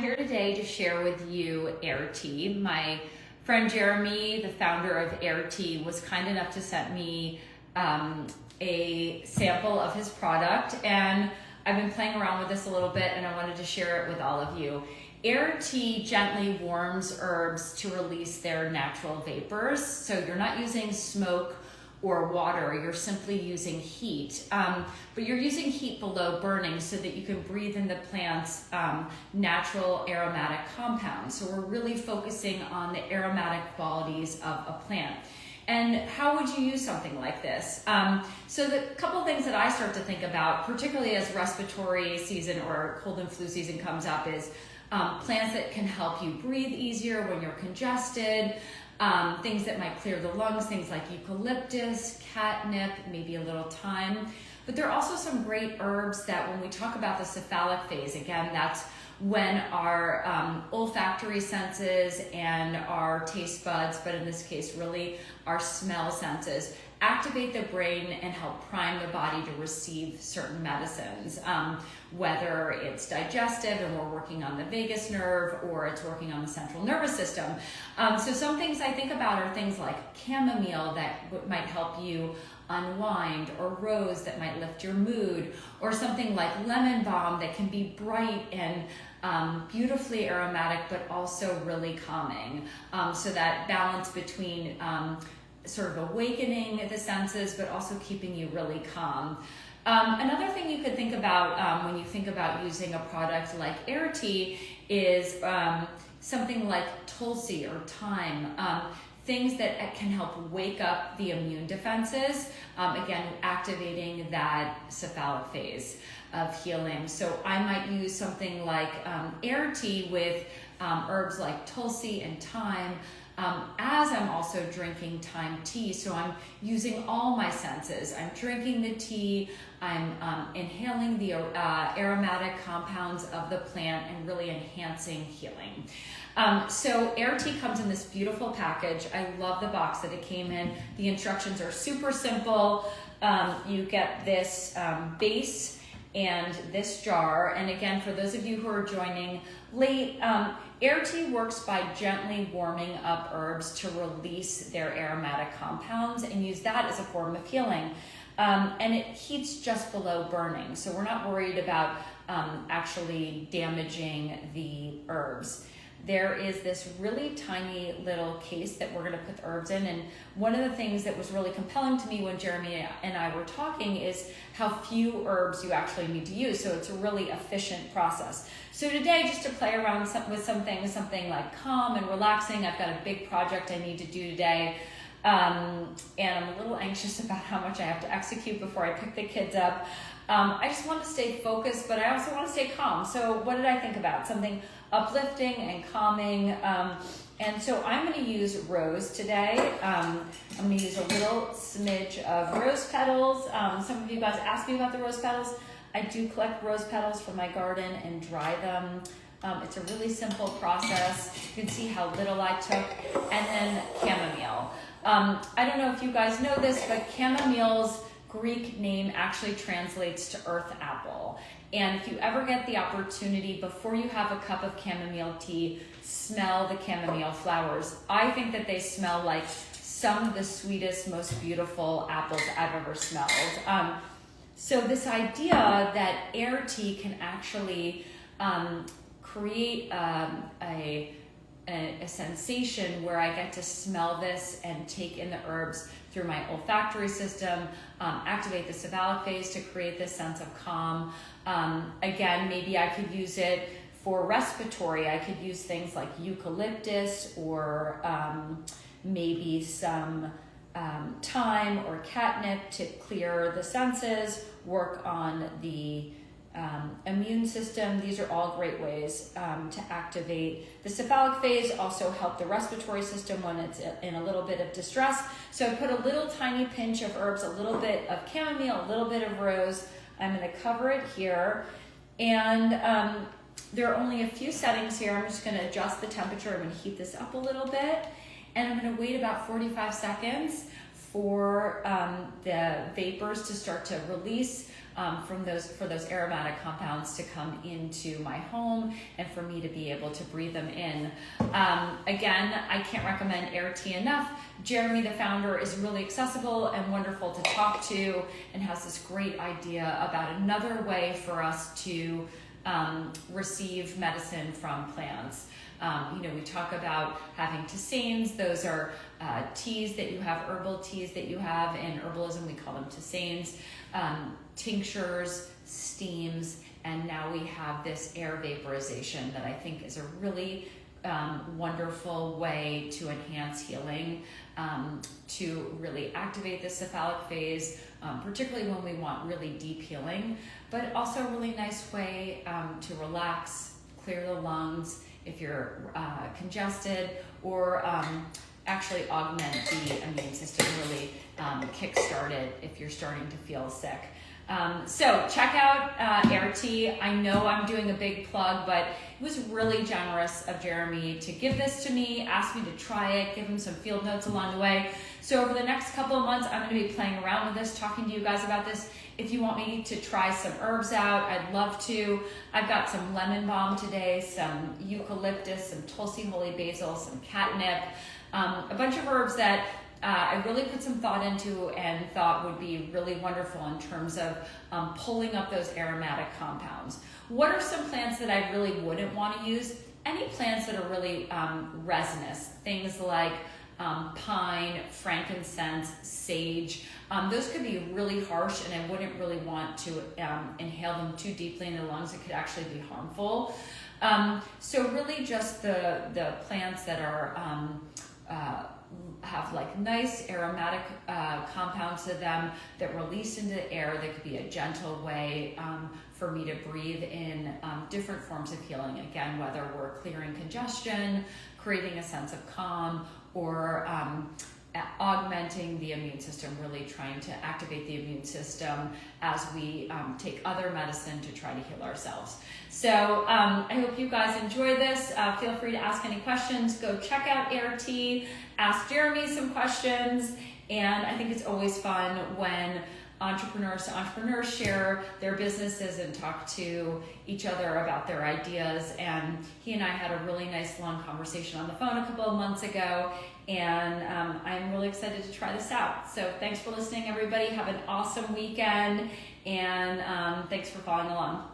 here today to share with you Air Tea. My friend Jeremy, the founder of Air Tea, was kind enough to send me a sample of his product, and I've been playing around with this a little bit and I wanted to share it with all of you. Air Tea gently warms herbs to release their natural vapors. So you're not using smoke or water, you're simply using heat. But you're using heat below burning so that you can breathe in the plant's natural aromatic compounds. So we're really focusing on the aromatic qualities of a plant. And how would you use something like this? So the couple things that I start to think about, particularly as respiratory season or cold and flu season comes up, is plants that can help you breathe easier when you're congested, things that might clear the lungs, things like eucalyptus, catnip, maybe a little thyme. But there are also some great herbs that when we talk about the cephalic phase, again, that's when our olfactory senses and our taste buds, but in this case really our smell senses, activate the brain and help prime the body to receive certain medicines, whether it's digestive and we're working on the vagus nerve or it's working on the central nervous system. So some things I think about are things like chamomile that might help you unwind, or rose that might lift your mood, or something like lemon balm that can be bright and beautifully aromatic but also really calming. So that balance between sort of awakening the senses but also keeping you really calm. Another thing you could think about when you think about using a product like Air Tea is something like tulsi or thyme. Things that can help wake up the immune defenses, again, activating that cephalic phase of healing. So I might use something like Air Tea with herbs like tulsi and thyme, as I'm also drinking thyme tea. So I'm using all my senses. I'm drinking the tea, I'm inhaling the aromatic compounds of the plant and really enhancing healing. So Air Tea comes in this beautiful package. I love the box that it came in. The instructions are super simple. You get this base and this jar. And again, for those of you who are joining late, Air Tea works by gently warming up herbs to release their aromatic compounds and use that as a form of healing. And it heats just below burning. So we're not worried about actually damaging the herbs. There is this really tiny little case that we're going to put the herbs in, and one of the things that was really compelling to me when Jeremy and I were talking is how few herbs you actually need to use, so it's a really efficient process. So today, just to play around with some things, something like calm and relaxing, I've got a big project I need to do today, and I'm a little anxious about how much I have to execute before I pick the kids up. I just want to stay focused, but I also want to stay calm. So what did I think about? Something uplifting and calming. And so I'm going to use rose today. I'm going to use a little smidge of rose petals. Some of you guys asked me about the rose petals. I do collect rose petals from my garden and dry them. It's a really simple process. You can see how little I took. And then chamomile. I don't know if you guys know this, but chamomile's Greek name actually translates to earth apple. And if you ever get the opportunity, before you have a cup of chamomile tea, smell the chamomile flowers. I think that they smell like some of the sweetest, most beautiful apples I've ever smelled. So this idea that Air Tea can actually create a sensation where I get to smell this and take in the herbs through my olfactory system, activate the cephalic phase to create this sense of calm. Again, maybe I could use it for respiratory. I could use things like eucalyptus or maybe some thyme or catnip to clear the senses, work on the immune system. These are all great ways to activate the cephalic phase, also help the respiratory system when it's in a little bit of distress. So I put a little tiny pinch of herbs, a little bit of chamomile, a little bit of rose. I'm going to cover it here. And there are only a few settings here. I'm just going to adjust the temperature. I'm going to heat this up a little bit. And I'm going to wait about 45 seconds for the vapors to start to release. for those aromatic compounds to come into my home and for me to be able to breathe them in. Again, I can't recommend Air Tea enough. Jeremy, the founder, is really accessible and wonderful to talk to, and has this great idea about another way for us to receive medicine from plants. We talk about having tisanes. Those are teas that you have, herbal teas that you have. In herbalism, we call them tisanes, tinctures, steams, and now we have this air vaporization that I think is a really wonderful way to enhance healing, to really activate the cephalic phase, particularly when we want really deep healing, but also a really nice way to relax, clear the lungs if you're congested, or actually augment the immune system, really kickstart it if you're starting to feel sick. So check out Air Tea. I know I'm doing a big plug, but it was really generous of Jeremy to give this to me, ask me to try it, give him some field notes along the way. So over the next couple of months, I'm going to be playing around with this, talking to you guys about this. If you want me to try some herbs out, I'd love to. I've got some lemon balm today, some eucalyptus, some Tulsi holy basil, some catnip, a bunch of herbs that I really put some thought into and thought would be really wonderful in terms of pulling up those aromatic compounds. What are some plants that I really wouldn't want to use? Any plants that are really resinous, things like pine, frankincense, sage. Those could be really harsh, and I wouldn't really want to inhale them too deeply in the lungs. It could actually be harmful. So really just the plants that are have like nice aromatic compounds to them that release into the air, that could be a gentle way for me to breathe in different forms of healing. Again, whether we're clearing congestion, creating a sense of calm, or augmenting the immune system, really trying to activate the immune system as we take other medicine to try to heal ourselves. So I hope you guys enjoy this. Feel free to ask any questions. Go check out Air Tea, ask Jeremy some questions, and I think it's always fun when entrepreneurs to entrepreneurs share their businesses and talk to each other about their ideas. And he and I had a really nice long conversation on the phone a couple of months ago, and I'm really excited to try this out. So thanks for listening, everybody. Have an awesome weekend, and thanks for following along.